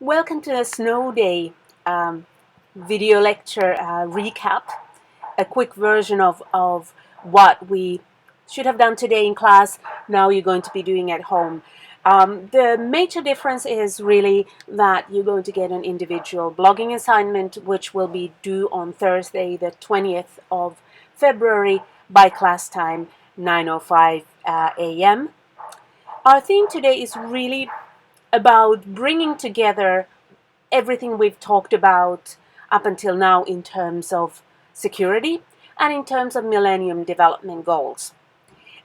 Welcome to the Snowday video lecture recap, a quick version of what we should have done today in class, now you're going to be doing at home. The major difference is really that you're going to get an individual blogging assignment, which will be due on Thursday, the 20th of February by class time, 9:05 a.m. Our theme today is really about bringing together everything we've talked about up until now in terms of security and in terms of Millennium Development Goals.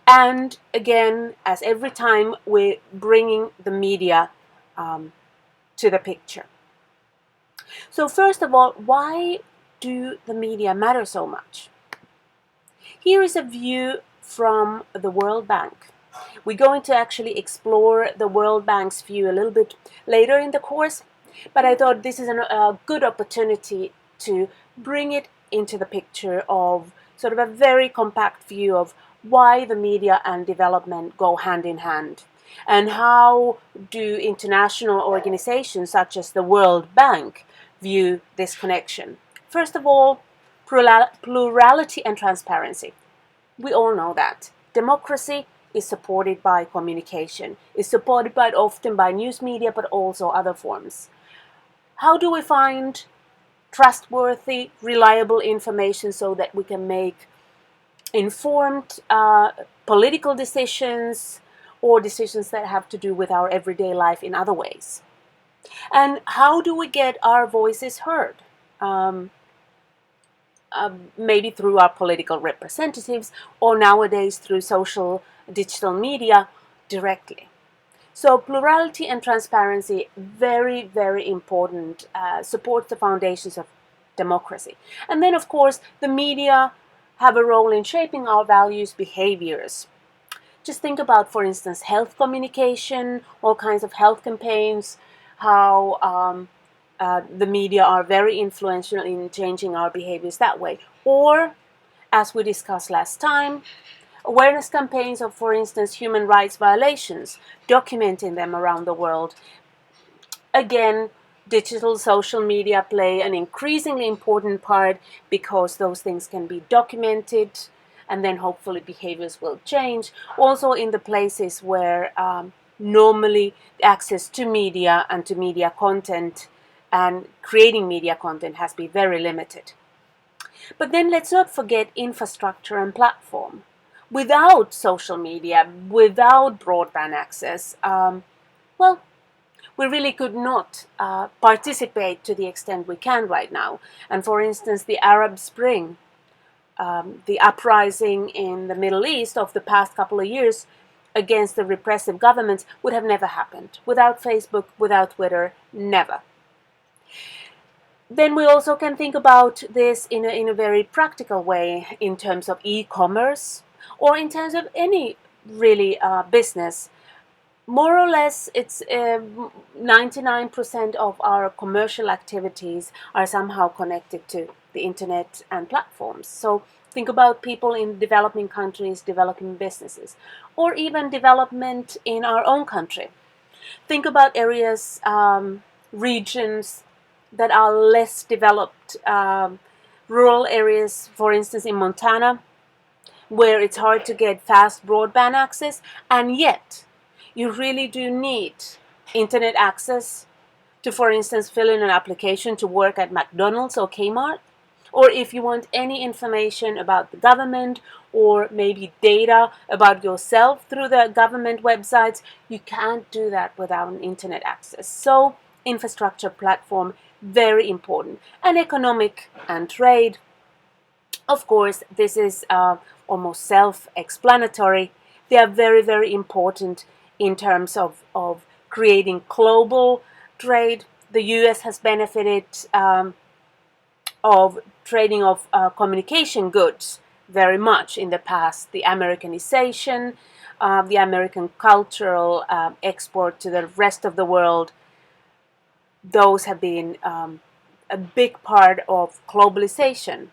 And again, as every time, we're bringing the media to the picture. So first of all, why do the media matter so much? Here is a view from the World Bank. We're going to actually explore the World Bank's view a little bit later in the course, but I thought this is a good opportunity to bring it into the picture of sort of a very compact view of why the media and development go hand in hand, and how do international organizations such as the World Bank view this connection. First of all, plurality and transparency. We all know that. Democracy is supported by communication, is supported often by news media, but also other forms. How do we find trustworthy, reliable information so that we can make informed political decisions or decisions that have to do with our everyday life in other ways? And how do we get our voices heard? Maybe through our political representatives, or nowadays through social digital media directly. So plurality and transparency, very, very important, supports the foundations of democracy. And then, of course, the media have a role in shaping our values, behaviors. Just think about, for instance, health communication, all kinds of health campaigns, how the media are very influential in changing our behaviors that way. Or, as we discussed last time, awareness campaigns of, for instance, human rights violations, documenting them around the world. Again, digital social media play an increasingly important part because those things can be documented and then hopefully behaviors will change. Also in the places where normally access to media and to media content and creating media content has been very limited. But then let's not forget infrastructure and platform. Without social media, without broadband access, we really could not participate to the extent we can right now. And for instance, the Arab Spring, the uprising in the Middle East of the past couple of years against the repressive governments would have never happened. Without Facebook, without Twitter, never. Then we also can think about this in a very practical way in terms of e-commerce, or in terms of any really business. More or less, it's 99% of our commercial activities are somehow connected to the internet and platforms. So think about people in developing countries, developing businesses, or even development in our own country. Think about areas, regions that are less developed, rural areas, for instance in Montana, where it's hard to get fast broadband access, and yet you really do need internet access to, for instance, fill in an application to work at McDonald's or Kmart. Or if you want any information about the government, or maybe data about yourself through the government websites, you can't do that without an internet access. So infrastructure, platform, very important. And economic and trade, of course, this is almost self-explanatory. They are very, very important in terms of creating global trade. The US has benefited of trading of communication goods very much in the past. The Americanization, the American cultural export to the rest of the world, those have been a big part of globalization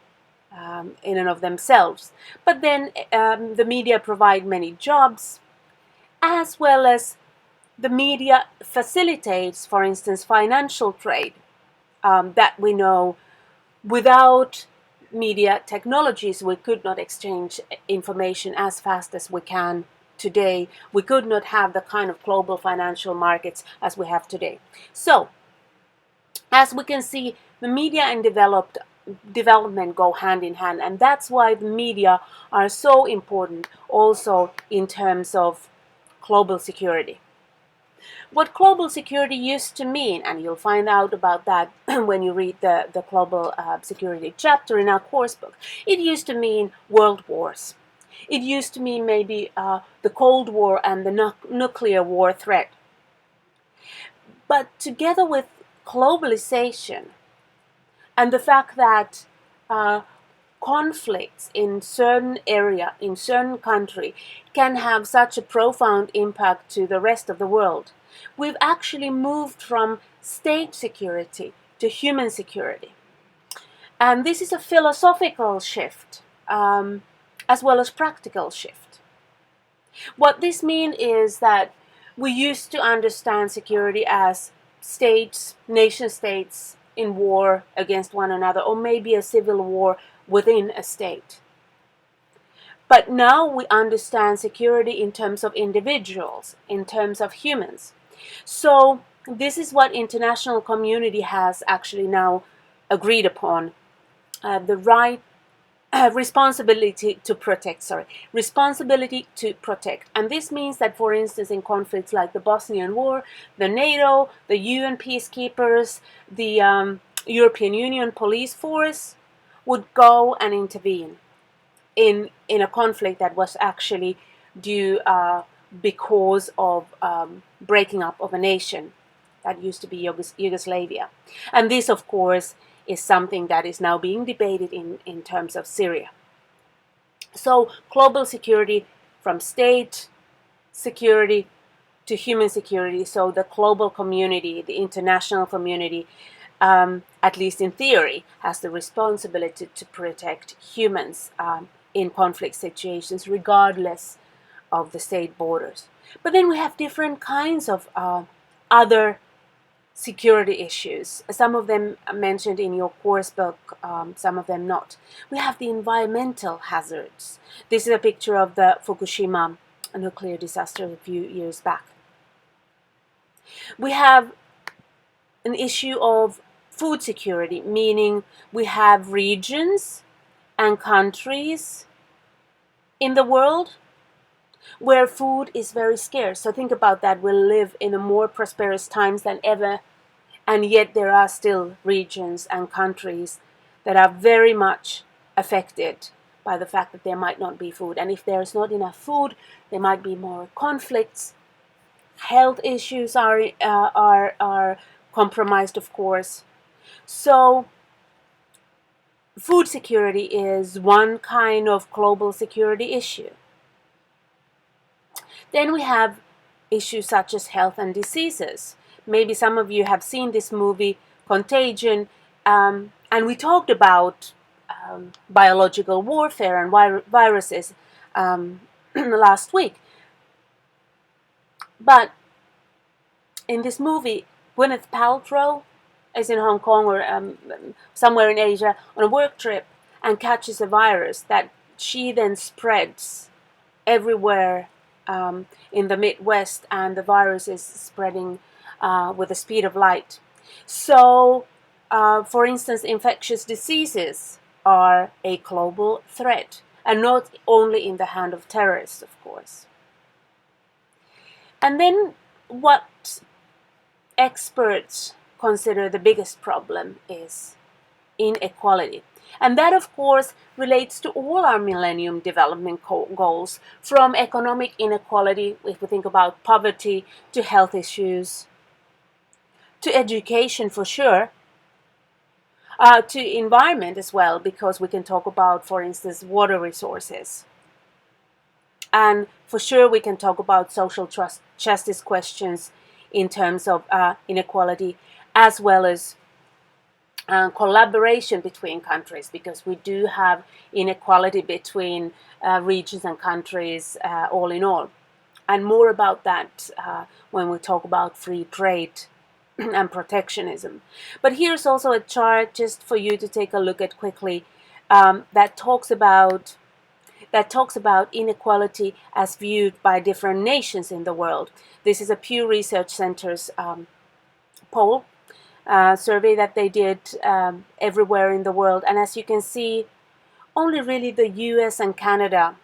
in and of themselves. But then the media provide many jobs, as well as the media facilitates, for instance, financial trade that we know without media technologies, we could not exchange information as fast as we can today. We could not have the kind of global financial markets as we have today. So, as we can see, the media and development go hand in hand, and that's why the media are so important also in terms of global security. What global security used to mean, and you'll find out about that when you read the global security chapter in our course book, it used to mean world wars. It used to mean maybe the Cold War and the nuclear war threat. But together with globalization and the fact that conflicts in certain area, in certain country, can have such a profound impact to the rest of the world, we've actually moved from state security to human security. And this is a philosophical shift as well as practical shift. What this means is that we used to understand security as states, nation states in war against one another, or maybe a civil war within a state. But now we understand security in terms of individuals, in terms of humans. So this is what international community has actually now agreed upon. The right responsibility to protect, responsibility to protect. And this means that, for instance, in conflicts like the Bosnian War, the NATO, the UN peacekeepers, the European Union police force would go and intervene in a conflict that was actually due because of breaking up of a nation that used to be Yugoslavia. And this, of course, is something that is now being debated in terms of Syria. So global security, from state security to human security, so the global community, the international community, at least in theory, has the responsibility to protect humans in conflict situations, regardless of the state borders. But then we have different kinds of other security issues. Some of them mentioned in your course book, some of them not. We have the environmental hazards. This is a picture of the Fukushima nuclear disaster a few years back. We have an issue of food security, meaning we have regions and countries in the world where food is very scarce. So think about that. We live in a more prosperous times than ever, and yet there are still regions and countries that are very much affected by the fact that there might not be food. And if there's not enough food, there might be more conflicts. Health issues are compromised, of course. So food security is one kind of global security issue. Then we have issues such as health and diseases. Maybe some of you have seen this movie, Contagion, and we talked about biological warfare and viruses last week. But in this movie, Gwyneth Paltrow is in Hong Kong or somewhere in Asia on a work trip and catches a virus that she then spreads everywhere in the Midwest, and the virus is spreading with the speed of light. So, for instance, infectious diseases are a global threat, and not only in the hand of terrorists, of course. And then what experts consider the biggest problem is inequality. And that, of course, relates to all our Millennium Development Goals, from economic inequality, if we think about poverty, to health issues, to education for sure, to environment as well, because we can talk about, for instance, water resources. And for sure we can talk about social justice questions in terms of inequality, as well as collaboration between countries, because we do have inequality between regions and countries all in all. And more about that when we talk about free trade and protectionism. But here's also a chart just for you to take a look at quickly that talks about inequality as viewed by different nations in the world. This is a Pew Research Center's poll survey that they did everywhere in the world. And as you can see, only really the US and Canada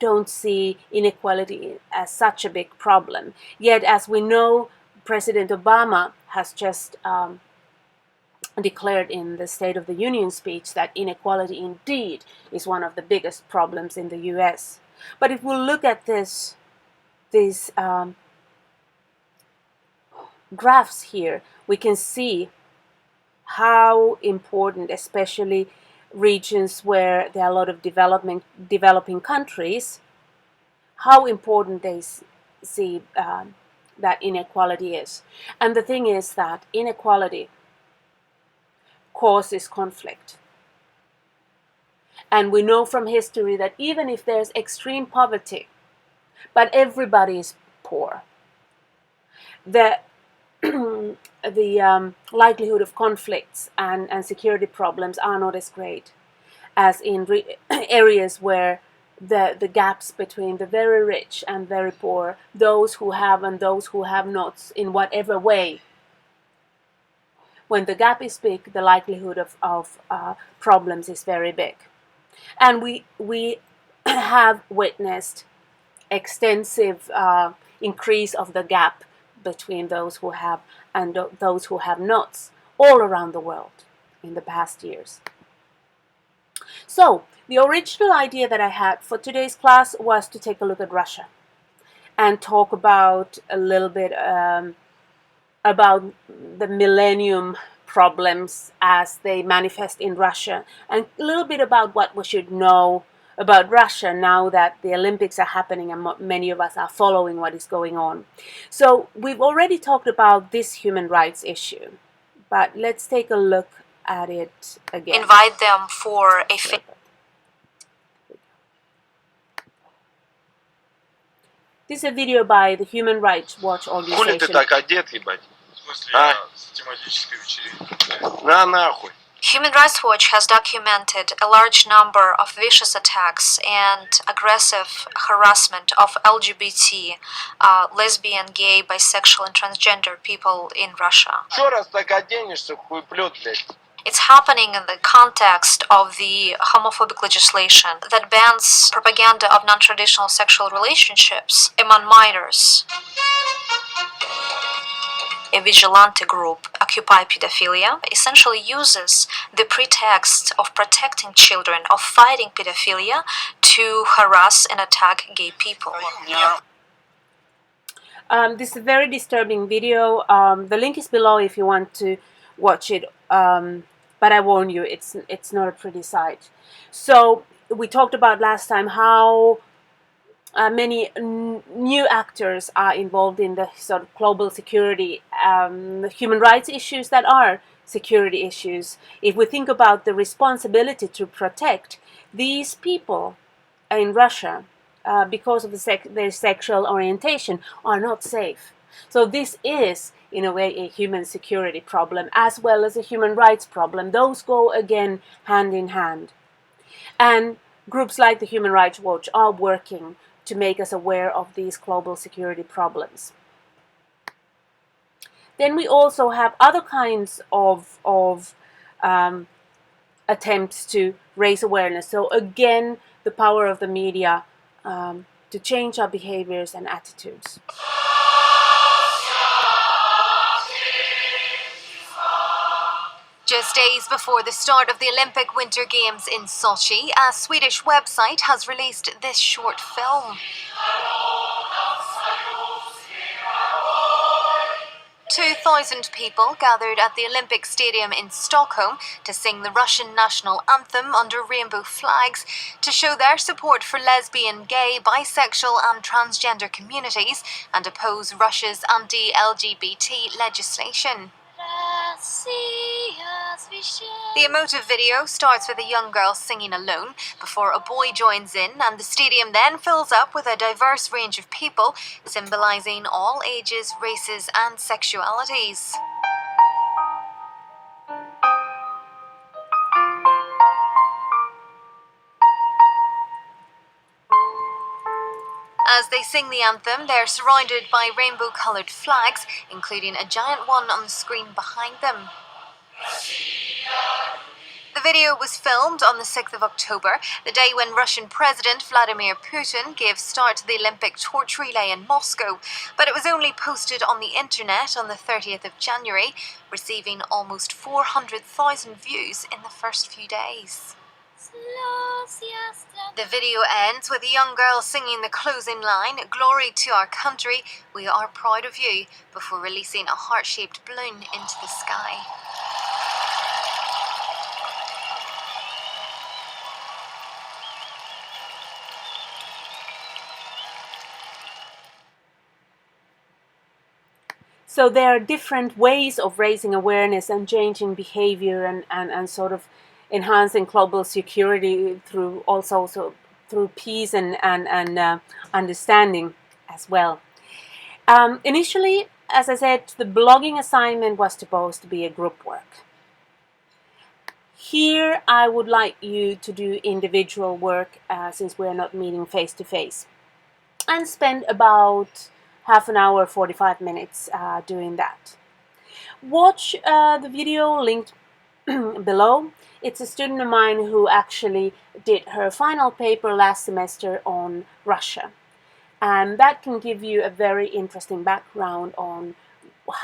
don't see inequality as such a big problem. Yet, as we know, President Obama has just declared in the State of the Union speech that inequality indeed is one of the biggest problems in the US. But if we look at these graphs here, we can see how important, especially regions where there are a lot of developing countries, how important they see that inequality is. And the thing is that inequality causes conflict. And we know from history that even if there's extreme poverty, but everybody is poor, the likelihood of conflicts and security problems are not as great as in areas where the gaps between the very rich and very poor, those who have and those who have not, in whatever way, when the gap is big, the likelihood of problems is very big. And we have witnessed extensive increase of the gap between those who have and those who have not all around the world in the past years. So the original idea that I had for today's class was to take a look at Russia and talk about a little bit about the millennium problems as they manifest in Russia, and a little bit about what we should know about Russia now that the Olympics are happening and many of us are following what is going on. So we've already talked about this human rights issue, but let's take a look at it again. Invite them for a This is a video by the Human Rights Watch organization. Хули ты так одет, ебать? В смысле, с тематической вечеринки. На нахуй. Human Rights Watch has documented a large number of vicious attacks and aggressive harassment of LGBT, lesbian, gay, bisexual, and transgender people in Russia. Еще раз так оденешься, хуеплет, блядь. It's happening in the context of the homophobic legislation that bans propaganda of non-traditional sexual relationships among minors. A vigilante group, Occupy Pedophilia, essentially uses the pretext of protecting children, of fighting pedophilia, to harass and attack gay people. This is a very disturbing video. The link is below if you want to watch it. But I warn you, it's not a pretty sight. So we talked about last time how many new actors are involved in the sort of global security, human rights issues that are security issues. If we think about the responsibility to protect these people in Russia because of their sexual orientation are not safe. So this is, in a way, a human security problem as well as a human rights problem. Those go, again, hand in hand. And groups like the Human Rights Watch are working to make us aware of these global security problems. Then we also have other kinds of attempts to raise awareness. So again, the power of the media to change our behaviors and attitudes. Just days before the start of the Olympic Winter Games in Sochi, a Swedish website has released this short film. 2,000 people gathered at the Olympic Stadium in Stockholm to sing the Russian national anthem under rainbow flags to show their support for lesbian, gay, bisexual and transgender communities and oppose Russia's anti-LGBT legislation. The emotive video starts with a young girl singing alone before a boy joins in, and the stadium then fills up with a diverse range of people, symbolising all ages, races and sexualities. As they sing the anthem, they're surrounded by rainbow-coloured flags, including a giant one on the screen behind them. The video was filmed on the 6th of October, the day when Russian President Vladimir Putin gave start to the Olympic torch relay in Moscow, but it was only posted on the internet on the 30th of January, receiving almost 400,000 views in the first few days. The video ends with a young girl singing the closing line, "Glory to our country, we are proud of you," before releasing a heart-shaped balloon into the sky. So there are different ways of raising awareness and changing behavior and sort of enhancing global security through also through peace and understanding as well. Initially, as I said, the blogging assignment was supposed to be a group work. Here I would like you to do individual work since we're not meeting face to face, and spend about half an hour, 45 minutes doing that. Watch the video linked below. It's a student of mine who actually did her final paper last semester on Russia. And that can give you a very interesting background on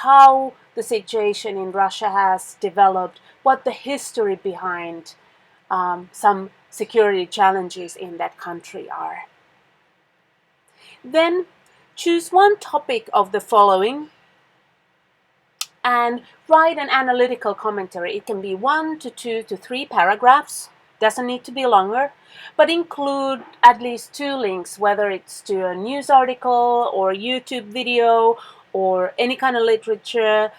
how the situation in Russia has developed, what the history behind some security challenges in that country are. Then choose one topic of the following and write an analytical commentary. It can be 1 to 2 to 3 paragraphs, doesn't need to be longer, but include at least 2 links, whether it's to a news article or a YouTube video or any kind of literature,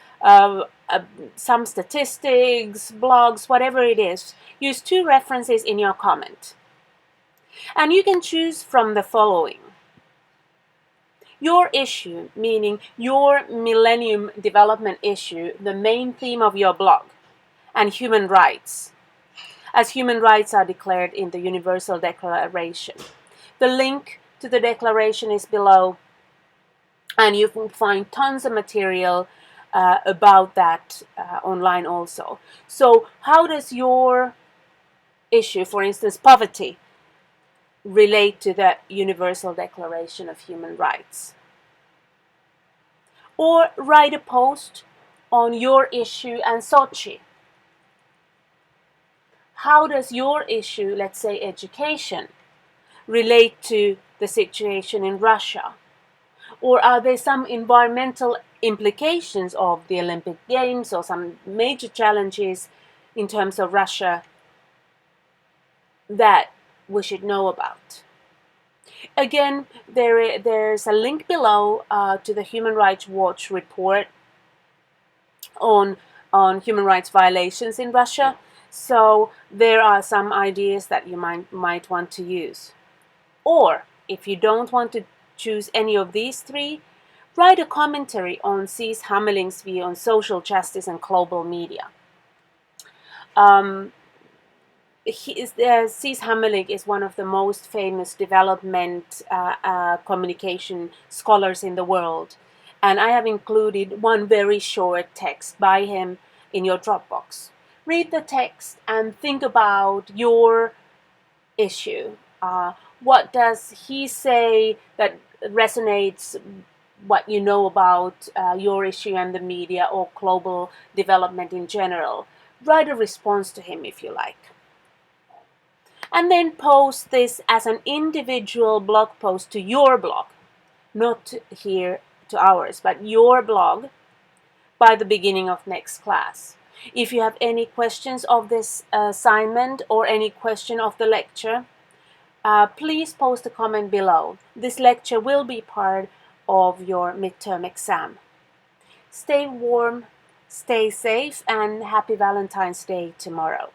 some statistics, blogs, whatever it is. Use 2 references in your comment. And you can choose from the following. Your issue, meaning your Millennium Development issue, the main theme of your blog, and human rights, as human rights are declared in the Universal Declaration. The link to the declaration is below, and you can find tons of material about that online also. So how does your issue, for instance, poverty, relate to the Universal Declaration of Human Rights? Or write a post on your issue and Sochi. How does your issue, let's say education, relate to the situation in Russia? Or are there some environmental implications of the Olympic Games or some major challenges in terms of Russia that we should know about? Again, there's a link below to the Human Rights Watch report on human rights violations in Russia. So there are some ideas that you might want to use. Or if you don't want to choose any of these 3, write a commentary on Cees Hameling's view on social justice and global media. Cees Hameling is one of the most famous development communication scholars in the world, and I have included one very short text by him in your Dropbox. Read the text and think about your issue. What does he say that resonates what you know about your issue and the media or global development in general? Write a response to him if you like. And then post this as an individual blog post to your blog, not here to ours, but your blog by the beginning of next class. If you have any questions of this assignment or any question of the lecture, please post a comment below. This lecture will be part of your midterm exam. Stay warm, Stay safe and happy Valentine's Day tomorrow.